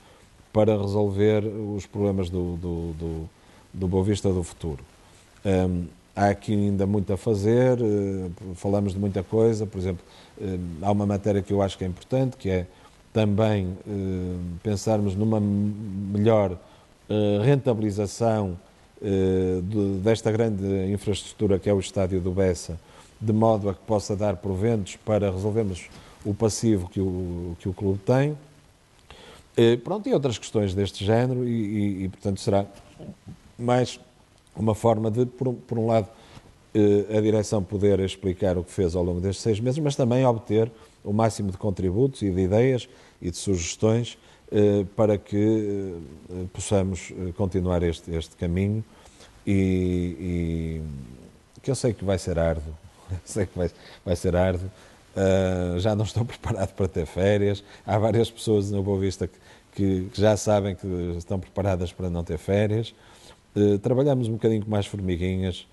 para resolver os problemas do Boa Vista do futuro. Há aqui ainda muito a fazer, falamos de muita coisa, por exemplo, há uma matéria que eu acho que é importante, que é também pensarmos numa melhor rentabilização desta grande infraestrutura que é o estádio do Bessa, de modo a que possa dar proventos para resolvermos o passivo que o clube tem. Pronto, e outras questões deste género e portanto, será mais uma forma de, por um lado, a direção poder explicar o que fez ao longo destes 6 meses, mas também obter o máximo de contributos e de ideias e de sugestões para que possamos continuar este caminho e que eu sei que vai ser árduo, sei que vai ser árduo. Já não estou preparado para ter férias. Há várias pessoas no Boa Vista que já sabem que estão preparadas para não ter férias. Trabalhamos um bocadinho com mais formiguinhas.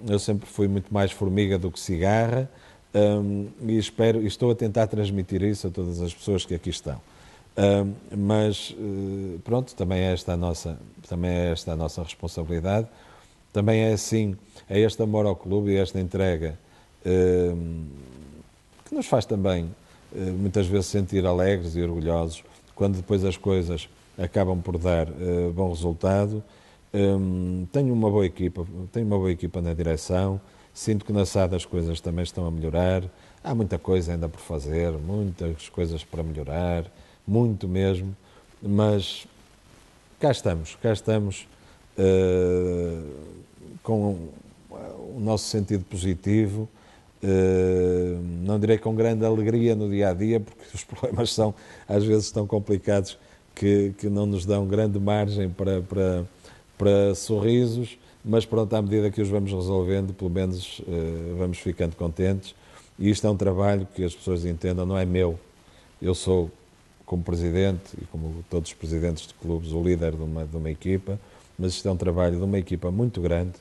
Eu sempre fui muito mais formiga do que cigarra e estou a tentar transmitir isso a todas as pessoas que aqui estão. Mas pronto, também é esta a nossa responsabilidade. Também é assim, é este amor ao clube e esta entrega que nos faz também muitas vezes sentir alegres e orgulhosos quando depois as coisas acabam por dar bom resultado. Tenho uma boa equipa na direção, sinto que na SAD as coisas também estão a melhorar, há muita coisa ainda por fazer, muitas coisas para melhorar, muito mesmo, mas cá estamos com o nosso sentido positivo, não direi com grande alegria no dia-a-dia, porque os problemas são às vezes tão complicados que não nos dão grande margem para sorrisos, mas pronto, à medida que os vamos resolvendo, pelo menos vamos ficando contentes. E isto é um trabalho que as pessoas entendam, não é meu. Eu sou, como presidente e como todos os presidentes de clubes, o líder de uma equipa, mas isto é um trabalho de uma equipa muito grande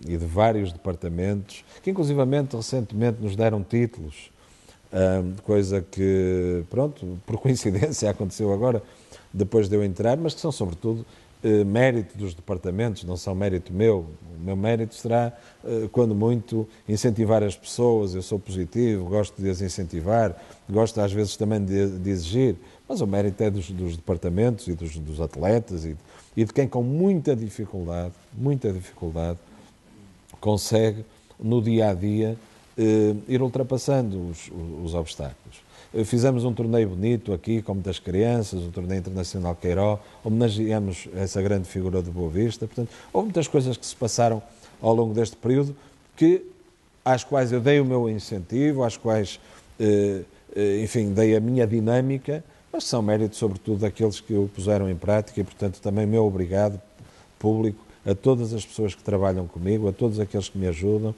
e de vários departamentos, que inclusivamente recentemente nos deram títulos, coisa que, pronto, por coincidência aconteceu agora, depois de eu entrar, mas que são sobretudo mérito dos departamentos, não são mérito meu. O meu mérito será, quando muito, incentivar as pessoas. Eu sou positivo, gosto de as incentivar, gosto às vezes também de exigir, mas o mérito é dos departamentos e dos atletas e de quem com muita dificuldade, consegue no dia a dia ir ultrapassando os obstáculos. Fizemos um torneio bonito aqui, com muitas crianças, o torneio internacional Queiró, homenageamos essa grande figura de Boa Vista. Portanto, houve muitas coisas que se passaram ao longo deste período, às quais eu dei o meu incentivo, às quais, enfim, dei a minha dinâmica, mas são méritos, sobretudo, daqueles que o puseram em prática e, portanto, também meu obrigado público a todas as pessoas que trabalham comigo, a todos aqueles que me ajudam,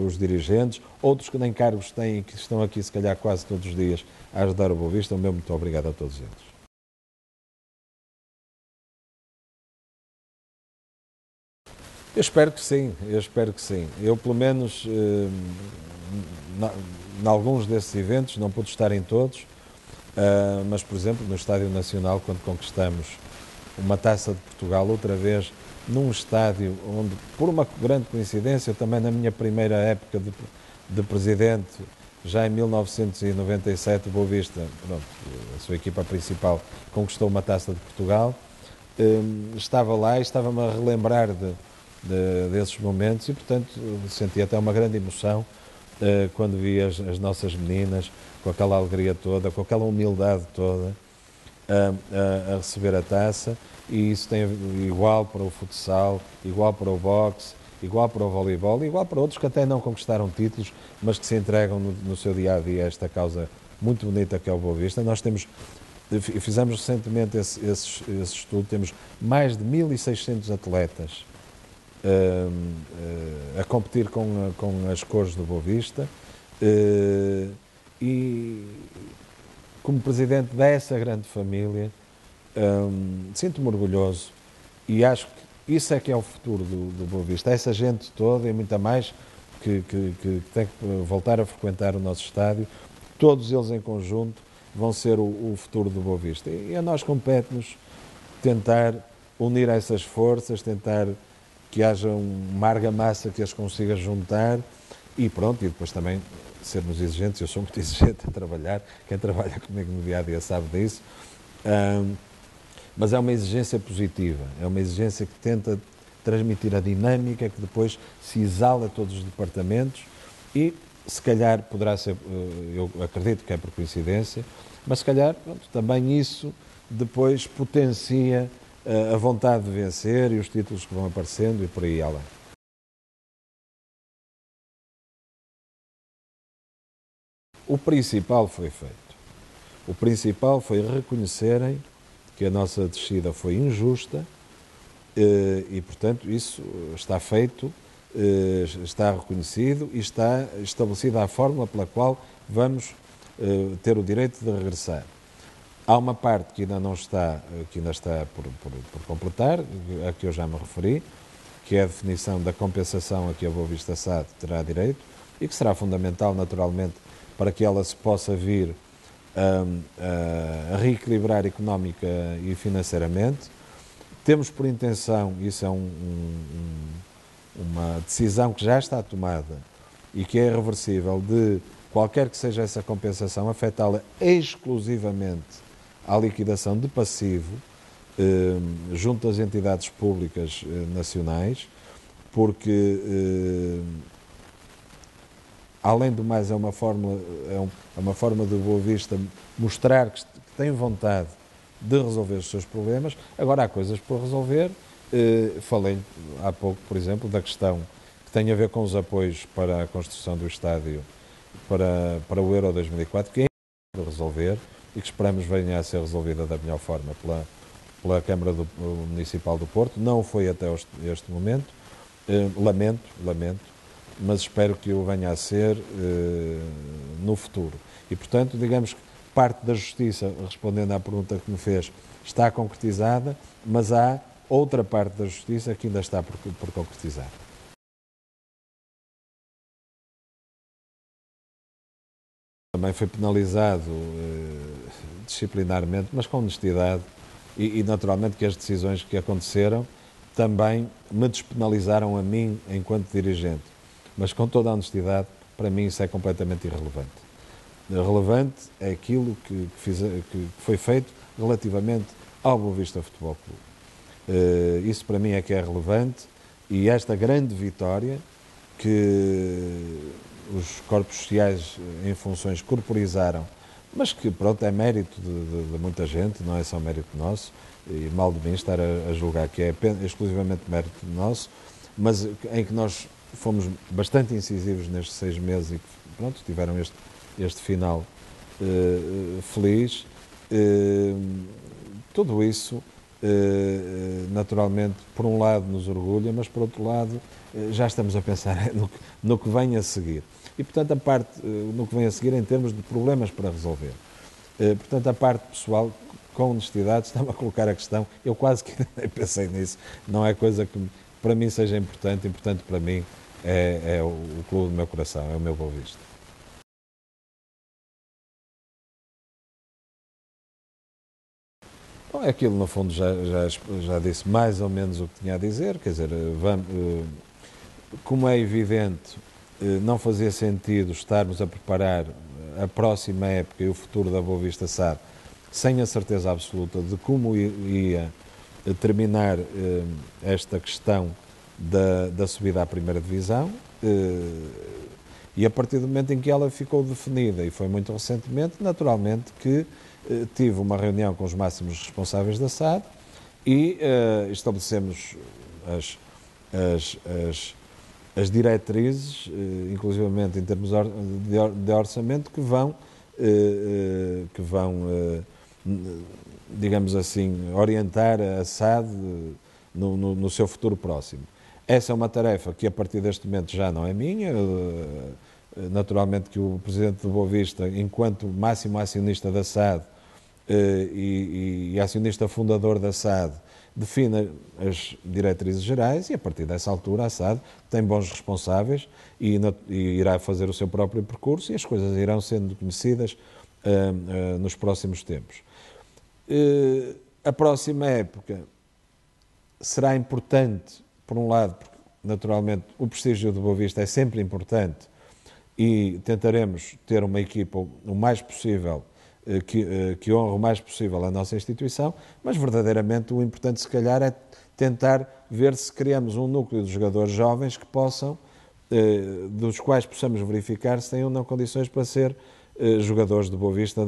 os dirigentes, outros que nem cargos têm e que estão aqui se calhar quase todos os dias a ajudar o Boa Vista. O meu muito obrigado a todos eles. Eu espero que sim, eu espero que sim. Eu, pelo menos, em alguns desses eventos, não pude estar em todos, mas, por exemplo, no Estádio Nacional, quando conquistamos uma Taça de Portugal, outra vez, num estádio onde, por uma grande coincidência, também na minha primeira época de presidente, já em 1997, o Boa Vista, pronto, a sua equipa principal, conquistou uma Taça de Portugal. Estava lá e estava-me a relembrar desses momentos e, portanto, senti até uma grande emoção quando vi as nossas meninas com aquela alegria toda, com aquela humildade toda, a receber a taça. E isso tem igual para o futsal, igual para o boxe, igual para o voleibol, igual para outros que até não conquistaram títulos, mas que se entregam no seu dia-a-dia a esta causa muito bonita que é o Boa Vista. Nós fizemos recentemente esse estudo, temos mais de 1.600 atletas a competir com as cores do Boa Vista, e como presidente dessa grande família, sinto-me orgulhoso e acho que isso é que é o futuro do Boa Vista. Essa gente toda e muita mais que tem que voltar a frequentar o nosso estádio, todos eles em conjunto vão ser o futuro do Boa Vista. E a nós compete-nos tentar unir essas forças, tentar que haja uma argamassa que as consiga juntar e pronto, e depois também sermos exigentes. Eu sou muito exigente a trabalhar, quem trabalha comigo no dia-a-dia sabe disso, mas é uma exigência positiva, é uma exigência que tenta transmitir a dinâmica que depois se exala a todos os departamentos e se calhar poderá ser, eu acredito que é por coincidência, mas se calhar pronto, também isso depois potencia a vontade de vencer e os títulos que vão aparecendo e por aí além. O principal foi feito. O principal foi reconhecerem que a nossa descida foi injusta e, portanto, isso está feito, está reconhecido e está estabelecida a fórmula pela qual vamos ter o direito de regressar. Há uma parte que ainda não está, que ainda está por completar, a que eu já me referi, que é a definição da compensação a que a Boa Vista SAD terá direito e que será fundamental, naturalmente, para que ela se possa vir a reequilibrar económica e financeiramente. Temos por intenção, isso é uma decisão que já está tomada e que é irreversível, de qualquer que seja essa compensação, afetá-la exclusivamente à liquidação de passivo junto às entidades públicas nacionais, porque além do mais é uma forma de Boa Vista mostrar que tem vontade de resolver os seus problemas. Agora há coisas por resolver. Falei há pouco, por exemplo, da questão que tem a ver com os apoios para a construção do estádio para o Euro 2004, que é por resolver e que esperamos venha a ser resolvida da melhor forma pela Câmara Municipal do Porto. Não foi até este momento. Lamento, mas espero que o venha a ser no futuro. E, portanto, digamos que parte da justiça, respondendo à pergunta que me fez, está concretizada, mas há outra parte da justiça que ainda está por concretizar. Também foi penalizado disciplinarmente, mas com honestidade, e naturalmente que as decisões que aconteceram também me despenalizaram a mim enquanto dirigente. Mas com toda a honestidade, para mim isso é completamente irrelevante. Relevante é aquilo que foi feito relativamente ao Boa Vista Futebol Clube. Isso para mim é que é relevante, e esta grande vitória que os corpos sociais em funções corporizaram, mas que pronto, é mérito de muita gente, não é só mérito nosso, e mal de mim estar a julgar que é exclusivamente mérito nosso, mas em que nós fomos bastante incisivos nestes 6 meses e que pronto, tiveram este final feliz. Tudo isso naturalmente, por um lado nos orgulha, mas por outro lado já estamos a pensar no que vem a seguir. E, portanto, a parte no que vem a seguir em termos de problemas para resolver. Portanto, a parte pessoal, com honestidade, está-me a colocar a questão, eu quase que nem pensei nisso, não é coisa que para mim seja importante para mim é o clube do meu coração, é o meu Boa Vista. Bom, aquilo, no fundo, já disse mais ou menos o que tinha a dizer, quer dizer, como é evidente, não fazia sentido estarmos a preparar a próxima época e o futuro da Boa Vista SAD sem a certeza absoluta de como ia terminar esta questão da subida à primeira divisão, e a partir do momento em que ela ficou definida, e foi muito recentemente, naturalmente que tive uma reunião com os máximos responsáveis da SAD e estabelecemos as diretrizes, inclusivamente em termos de orçamento, que vão, digamos assim, orientar a SAD no seu futuro próximo. Essa é uma tarefa que a partir deste momento já não é minha, naturalmente que o Presidente do Boa Vista, enquanto máximo acionista da SAD e acionista fundador da SAD, define as diretrizes gerais e a partir dessa altura a SAD tem bons responsáveis e irá fazer o seu próprio percurso e as coisas irão sendo conhecidas nos próximos tempos. A próxima época será importante, por um lado, porque naturalmente o prestígio do Boa Vista é sempre importante e tentaremos ter uma equipa o mais possível, que honre o mais possível a nossa instituição, mas verdadeiramente o importante se calhar é tentar ver se criamos um núcleo de jogadores jovens que possam, dos quais possamos verificar se têm ou não condições para ser jogadores de Boa Vista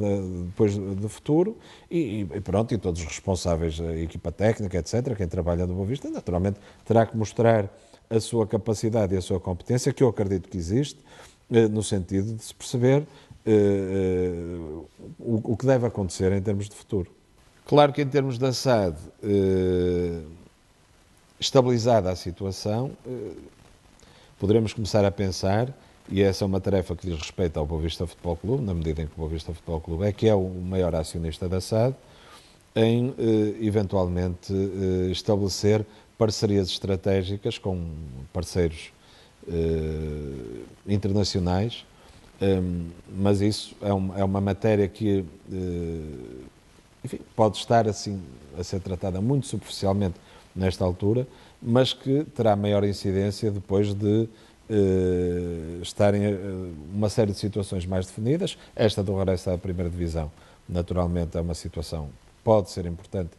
depois de futuro e pronto, e todos os responsáveis, a equipa técnica, etc., quem trabalha no Boa Vista, naturalmente terá que mostrar a sua capacidade e a sua competência, que eu acredito que existe, no sentido de se perceber o que deve acontecer em termos de futuro. Claro que em termos da SAD, estabilizada a situação, poderemos começar a pensar, e essa é uma tarefa que diz respeito ao Boa Vista Futebol Clube, na medida em que o Boa Vista Futebol Clube é que é o maior acionista da SAD, em eventualmente estabelecer parcerias estratégicas com parceiros internacionais, mas isso é uma matéria que enfim, pode estar assim a ser tratada muito superficialmente nesta altura, mas que terá maior incidência depois de estarem uma série de situações mais definidas. Esta do regresso à primeira divisão, naturalmente, é uma situação que pode ser importante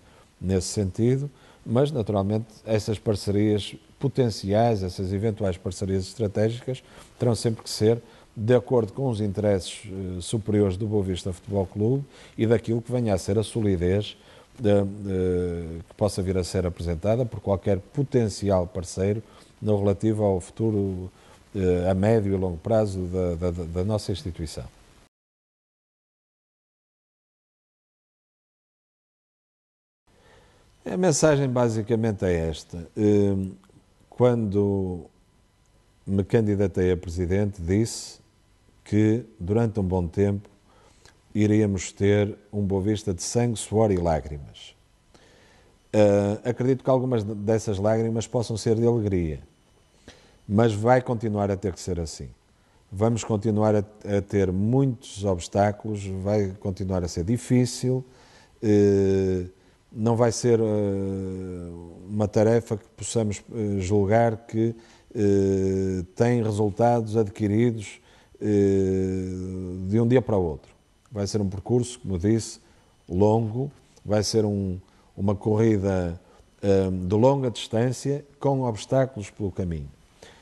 nesse sentido, mas, naturalmente, essas parcerias potenciais, essas eventuais parcerias estratégicas, terão sempre que ser de acordo com os interesses superiores do Boa Vista Futebol Clube e daquilo que venha a ser a solidez que possa vir a ser apresentada por qualquer potencial parceiro no relativo ao futuro a médio e longo prazo da nossa instituição. A mensagem basicamente é esta. Quando me candidatei a presidente, disse que durante um bom tempo iríamos ter um Boa Vista de sangue, suor e lágrimas. Acredito que algumas dessas lágrimas possam ser de alegria, mas vai continuar a ter que ser assim. Vamos continuar a ter muitos obstáculos, vai continuar a ser difícil, não vai ser uma tarefa que possamos julgar que tem resultados adquiridos de um dia para o outro. Vai ser um percurso, como eu disse, longo, vai ser uma corrida de longa distância com obstáculos pelo caminho.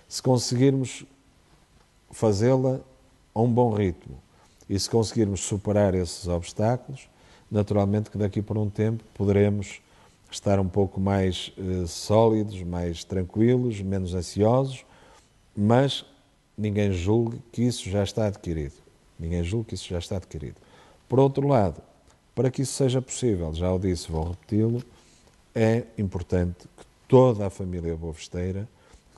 Se conseguirmos fazê-la a um bom ritmo e se conseguirmos superar esses obstáculos, naturalmente que daqui por um tempo poderemos estar um pouco mais sólidos, mais tranquilos, menos ansiosos, mas ninguém julgue que isso já está adquirido. Ninguém julgue que isso já está adquirido. Por outro lado, para que isso seja possível, já o disse, vou repeti-lo, é importante que toda a família bovesteira,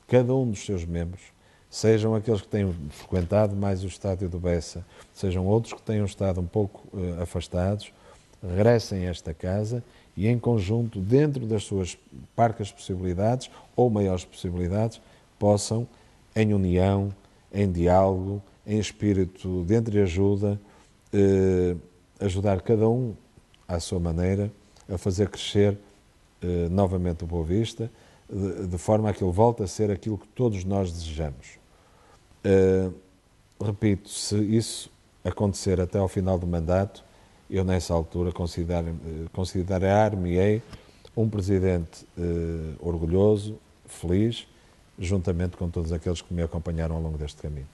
cada um dos seus membros, sejam aqueles que tenham frequentado mais o estádio do Bessa, sejam outros que tenham estado um pouco afastados, regressem a esta casa e, em conjunto, dentro das suas parcas possibilidades ou maiores possibilidades, possam, em união, em diálogo, em espírito de entreajuda, ajudar cada um à sua maneira a fazer crescer novamente o Boa Vista, de forma a que ele volte a ser aquilo que todos nós desejamos. Repito, se isso acontecer até ao final do mandato, eu nessa altura considerar-me-ei um presidente orgulhoso, feliz, juntamente com todos aqueles que me acompanharam ao longo deste caminho.